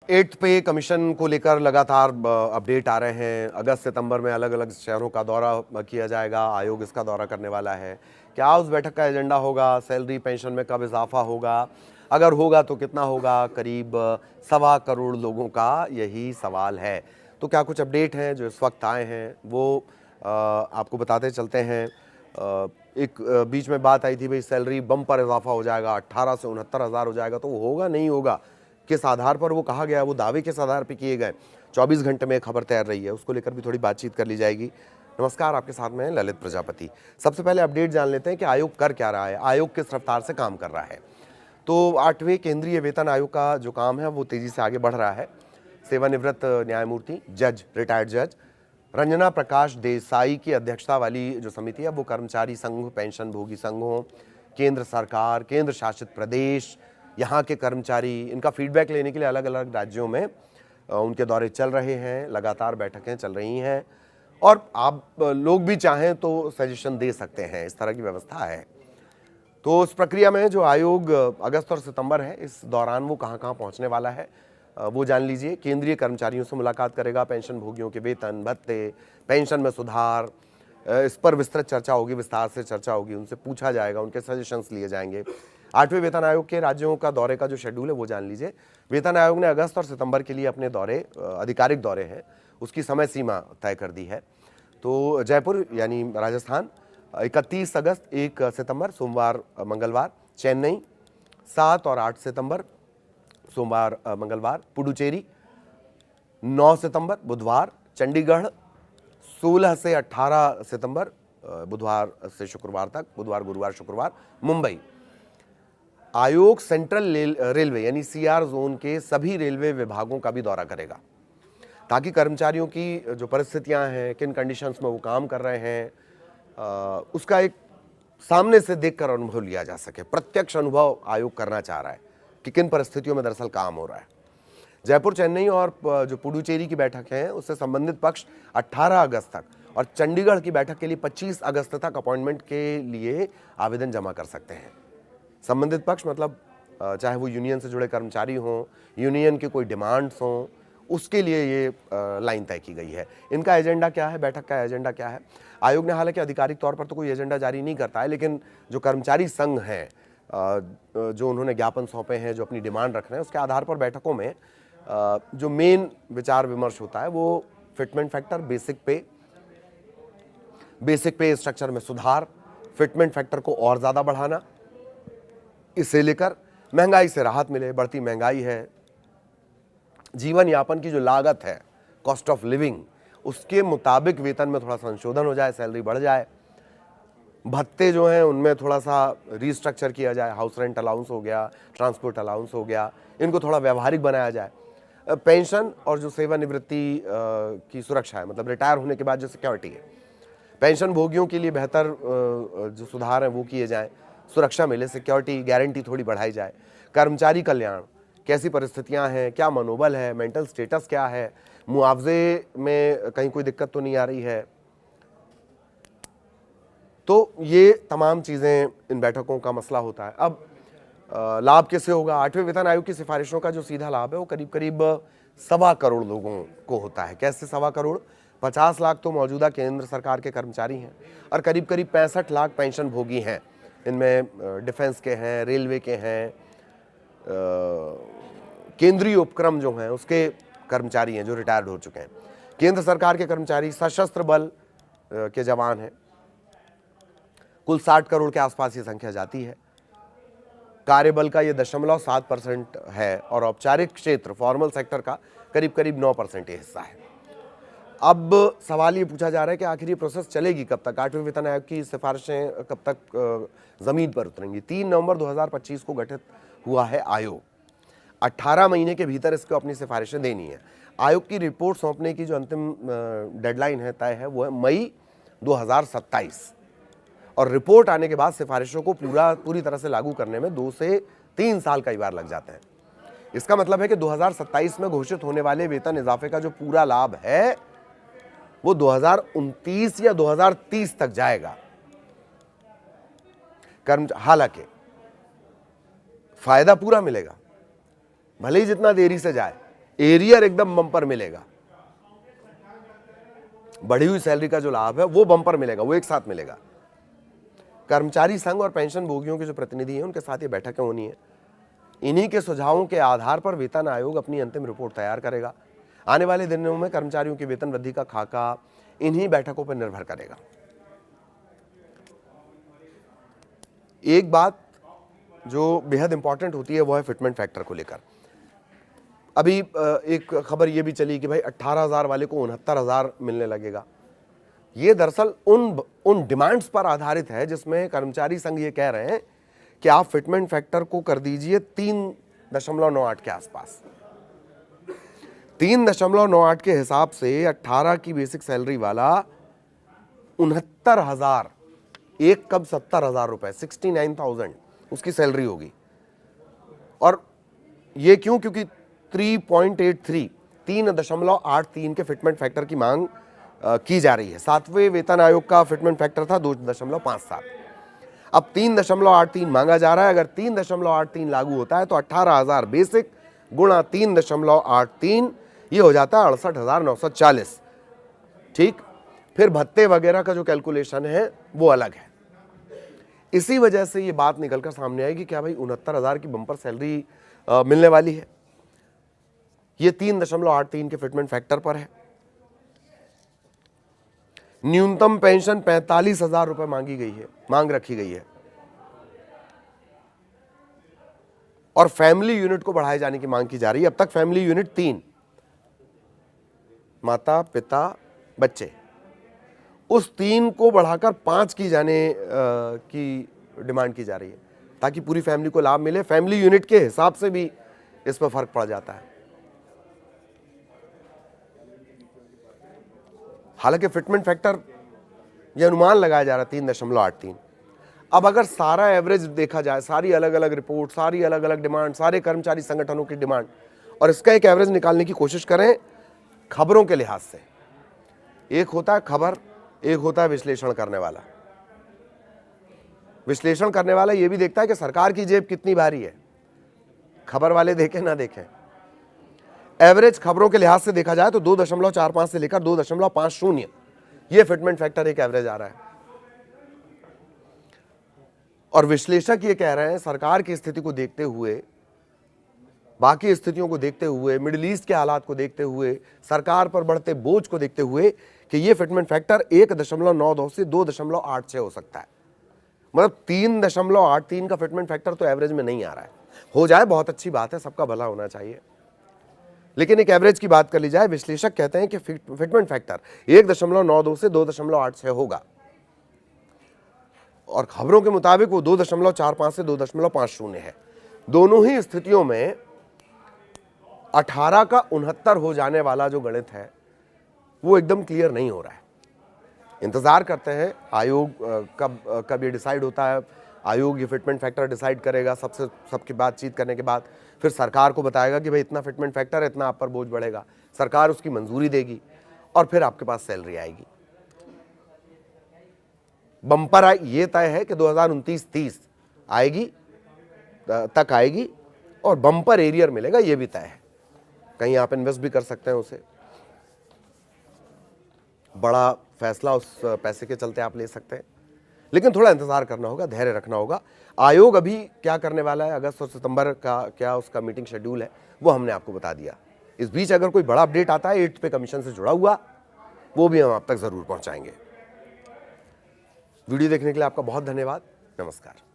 Eighth pay commission को लेकर लगातार अपडेट आ रहे हैं। अगस्त सितंबर में अलग अलग शहरों का दौरा किया जाएगा, आयोग इसका दौरा करने वाला है। क्या उस बैठक का एजेंडा होगा? सैलरी पेंशन में कब इजाफा होगा? अगर होगा तो कितना होगा? करीब 1.25 करोड़ लोगों का यही सवाल है। तो क्या कुछ अपडेट हैं जो इस वक्त आए हैं वो आपको बताते चलते हैं। एक बीच में बात आई थी भाई सैलरी बम पर इजाफा हो जाएगा, 18 से 69 हज़ार हो जाएगा। तो वो होगा नहीं होगा, किस आधार पर वो कहा गया, वो दावे किस आधार पर किए गए? 24 घंटे में खबर तैयार रही है, उसको लेकर भी थोड़ी बातचीत कर ली जाएगी। नमस्कार, आपके साथ में ललित प्रजापति। सबसे पहले अपडेट जान लेते हैं कि आयोग कर क्या रहा है, आयोग किस रफ्तार से काम कर रहा है। तो 8वें केंद्रीय वेतन आयोग का जो काम है वो तेजी से आगे बढ़ रहा है। सेवानिवृत्त न्यायमूर्ति जज, रिटायर्ड जज रंजना प्रकाश देसाई की अध्यक्षता वाली जो समिति है वो कर्मचारी संघ, पेंशन भोगी संघों, केंद्र सरकार, केंद्र शासित प्रदेश, यहाँ के कर्मचारी, इनका फीडबैक लेने के लिए अलग अलग राज्यों में उनके दौरे चल रहे हैं, लगातार बैठकें चल रही हैं और आप लोग भी चाहें तो सजेशन दे सकते हैं, इस तरह की व्यवस्था है। तो उस प्रक्रिया में जो आयोग अगस्त और सितंबर है, इस दौरान वो कहाँ कहाँ पहुँचने वाला है वो जान लीजिए। केंद्रीय कर्मचारियों से मुलाकात करेगा, पेंशन भोगियों के वेतन भत्ते, पेंशन में सुधार, इस पर विस्तृत चर्चा होगी, विस्तार से चर्चा होगी, उनसे पूछा जाएगा, उनके सजेशंस लिए जाएंगे। 8वें वेतन आयोग के राज्यों का दौरे का जो शेड्यूल है वो जान लीजिए। वेतन आयोग ने अगस्त और सितंबर के लिए अपने दौरे, आधिकारिक दौरे हैं, उसकी समय सीमा तय कर दी है। तो जयपुर यानी राजस्थान 31 अगस्त 1 सितंबर सोमवार मंगलवार, चेन्नई 7 और 8 सितंबर सोमवार मंगलवार, पुडुचेरी 9 सितंबर बुधवार, चंडीगढ़ 16 से 18 सितंबर बुधवार से शुक्रवार तक, बुधवार गुरुवार शुक्रवार, मुंबई। आयोग सेंट्रल रेलवे यानी सीआर जोन के सभी रेलवे विभागों का भी दौरा करेगा ताकि कर्मचारियों की जो परिस्थितियां हैं, किन कंडीशंस में वो काम कर रहे हैं, उसका एक सामने से देखकर अनुभव लिया जा सके। प्रत्यक्ष अनुभव आयोग करना चाह रहा है कि किन परिस्थितियों में दरअसल काम हो रहा है। जयपुर, चेन्नई और जो पुडुचेरी की बैठक है उससे संबंधित पक्ष 18 अगस्त तक और चंडीगढ़ की बैठक के लिए 25 अगस्त तक अपॉइंटमेंट के लिए आवेदन जमा कर सकते हैं। संबंधित पक्ष मतलब चाहे वो यूनियन से जुड़े कर्मचारी हों, यूनियन के कोई डिमांड्स हों, उसके लिए ये लाइन तय की गई है। इनका एजेंडा क्या है, बैठक का एजेंडा क्या है? आयोग ने हालांकि आधिकारिक तौर पर तो कोई एजेंडा जारी नहीं करता है, लेकिन जो कर्मचारी संघ हैं, जो उन्होंने ज्ञापन सौंपे हैं, जो अपनी डिमांड रख रहे हैं, उसके आधार पर बैठकों में जो मेन विचार विमर्श होता है वो फिटमेंट फैक्टर, बेसिक पे स्ट्रक्चर में सुधार, फिटमेंट फैक्टर को और ज़्यादा बढ़ाना, इसे लेकर महंगाई से राहत मिले, बढ़ती महंगाई है, जीवन यापन की जो लागत है, कॉस्ट ऑफ लिविंग, उसके मुताबिक वेतन में थोड़ा संशोधन हो जाए, सैलरी बढ़ जाए, भत्ते जो हैं उनमें थोड़ा सा रीस्ट्रक्चर किया जाए, हाउस रेंट अलाउंस हो गया, ट्रांसपोर्ट अलाउंस हो गया, इनको थोड़ा व्यवहारिक बनाया जाए। पेंशन और जो सेवानिवृत्ति की सुरक्षा है, मतलब रिटायर होने के बाद जो सिक्योरिटी है, पेंशन भोगियों के लिए बेहतर जो सुधार हैं वो किए जाएं, सुरक्षा मिले, सिक्योरिटी गारंटी थोड़ी बढ़ाई जाए। कर्मचारी कल्याण, कैसी परिस्थितियां हैं, क्या मनोबल है, मेंटल स्टेटस क्या है, मुआवजे में कहीं कोई दिक्कत तो नहीं आ रही है। तो ये तमाम चीज़ें इन बैठकों का मसला होता है। अब लाभ कैसे होगा? 8वें वेतन आयोग की सिफारिशों का जो सीधा लाभ है वो करीब करीब 1.25 करोड़ लोगों को होता है। कैसे 1.25 करोड़? 50 लाख तो मौजूदा केंद्र सरकार के कर्मचारी हैं और करीब करीब 65 लाख पेंशन भोगी हैं। इनमें डिफेंस के हैं, रेलवे के हैं, केंद्रीय उपक्रम जो हैं उसके कर्मचारी हैं जो रिटायर्ड हो चुके हैं। केंद्र सरकार के कर्मचारी, सशस्त्र बल के जवान हैं। कुल 60 करोड़ के आसपास ये संख्या जाती है। कार्यबल का ये 0.7% है और औपचारिक क्षेत्र, फॉर्मल सेक्टर का करीब करीब 9% ये हिस्सा है। अब सवाल ये पूछा जा रहा है कि आखिर ये प्रोसेस चलेगी कब तक? 8वें वेतन आयोग की सिफारिशें कब तक जमीन पर उतरेंगी? 3 नवंबर 2025 को गठित हुआ है आयोग। 18 महीने के भीतर इसको अपनी सिफारिशें देनी है। आयोग की रिपोर्ट सौंपने की जो अंतिम डेडलाइन है, तय है, वो है मई 2027 और रिपोर्ट आने के बाद सिफारिशों को पूरी तरह से लागू करने में 2 से 3 साल कई बार लग जाते हैं। इसका मतलब है कि 2027 में घोषित होने वाले वेतन इजाफे का जो पूरा लाभ है वो 2029 या 2030 तक जाएगा। हालांकि फायदा पूरा मिलेगा, भले ही जितना देरी से जाए, एरियर एकदम बम्पर मिलेगा, बढ़ी हुई सैलरी का जो लाभ है वो बम्पर मिलेगा, वो एक साथ मिलेगा। कर्मचारी संघ और पेंशन भोगियों के जो प्रतिनिधि हैं उनके साथ ये बैठकें होनी है। इन्हीं के सुझावों के आधार पर वेतन आयोग अपनी अंतिम रिपोर्ट तैयार करेगा। आने वाले दिनों में कर्मचारियों की वेतन वृद्धि का खाका इन्हीं बैठकों पर निर्भर करेगा। एक बात जो बेहद इंपॉर्टेंट होती है वो है फिटमेंट फैक्टर को लेकर। अभी एक खबर ये भी चली कि भाई 18,000 वाले को 69,000 मिलने लगेगा। ये दरअसल उन डिमांड्स पर आधारित है जिसमें कर्मचारी संघ ये कह रहे हैं कि आप फिटमेंट फैक्टर को कर दीजिए 3.98 के आसपास। 3.98 के हिसाब से 18 की बेसिक सैलरी वाला 69,000, एक कब 70,000 रुपए, 69,000 उसकी सैलरी होगी। और ये क्यों? क्योंकि 3.83 के फिटमेंट फैक्टर की मांग की जा रही है। 7वें वेतन आयोग का फिटमेंट फैक्टर था 2.57। अब 3.83 मांगा जा रहा है। अगर 3.83 लागू होता है तो 18,000 बेसिक गुणा 3.83 ये हो जाता है 68,940। ठीक, फिर भत्ते वगैरह का जो कैलकुलेशन है वो अलग है। इसी वजह से ये बात निकलकर सामने आएगी क्या भाई 69,000 की बम्पर सैलरी मिलने वाली है। ये 3.83 के फिटमेंट फैक्टर पर है। न्यूनतम पेंशन 45,000 रुपए मांग रखी गई है। और फैमिली यूनिट को बढ़ाए जाने की मांग की जा रही है। अब तक फैमिली यूनिट 3, माता पिता बच्चे, उस 3 को बढ़ाकर 5 की जाने की डिमांड की जा रही है ताकि पूरी फैमिली को लाभ मिले। फैमिली यूनिट के हिसाब से भी इस पर फर्क पड़ जाता है। हालांकि फिटमेंट फैक्टर यह अनुमान लगाया जा रहा है 3.83। अब अगर सारा एवरेज देखा जाए, सारी अलग अलग रिपोर्ट, सारी अलग अलग डिमांड, सारे कर्मचारी संगठनों की डिमांड, और इसका एक एवरेज निकालने की कोशिश करें खबरों के लिहाज से। एक होता है खबर, एक होता है विश्लेषण करने वाला। विश्लेषण करने वाला ये भी देखता है कि सरकार की जेब कितनी भारी है। खबर वाले देखें ना देखें, एवरेज खबरों के लिहाज से देखा जाए तो 2.45 से लेकर 2.50 ये फिटमेंट फैक्टर एक एवरेज आ रहा है। और विश्लेषक ये कह रहे हैं सरकार की स्थिति को देखते हुए, बाकी स्थितियों को देखते हुए, मिडिल ईस्ट के हालात को देखते हुए, सरकार पर बढ़ते बोझ को देखते हुए कि ये फिटमेंट फैक्टर 1.92 से 2.86 हो सकता है। मतलब 3.83 का फिटमेंट फैक्टर तो एवरेज में नहीं आ रहा है। हो जाए बहुत अच्छी बात है, सबका भला होना चाहिए, लेकिन एक एवरेज की बात कर ली जाए। विश्लेषक कहते हैं कि फिटमेंट फैक्टर 1.92 से 2.86 होगा और खबरों के मुताबिक वो 2.45 से 2.50 है। दोनों ही स्थितियों में 18 का 69 हो जाने वाला जो गणित है वो एकदम क्लियर नहीं हो रहा है। इंतजार करते हैं आयोग कब ये डिसाइड होता है। आयोग ये फिटमेंट फैक्टर डिसाइड करेगा, सबकी बातचीत करने के बाद फिर सरकार को बताएगा कि भाई इतना फिटमेंट फैक्टर है, इतना आप पर बोझ बढ़ेगा। सरकार उसकी मंजूरी देगी और फिर आपके पास सैलरी आएगी। बम्पर ये तय है कि 2029-30 आएगी तक आएगी और बम्पर एरियर मिलेगा, ये भी तय है। कहीं आप इन्वेस्ट भी कर सकते हैं उसे, बड़ा फैसला उस पैसे के चलते आप ले सकते हैं, लेकिन थोड़ा इंतजार करना होगा, धैर्य रखना होगा। आयोग अभी क्या करने वाला है, अगस्त और सितंबर का क्या उसका मीटिंग शेड्यूल है, वो हमने आपको बता दिया। इस बीच अगर कोई बड़ा अपडेट आता है 8th पे कमीशन से जुड़ा हुआ, वो भी हम आप तक जरूर पहुंचाएंगे। वीडियो देखने के लिए आपका बहुत धन्यवाद। नमस्कार।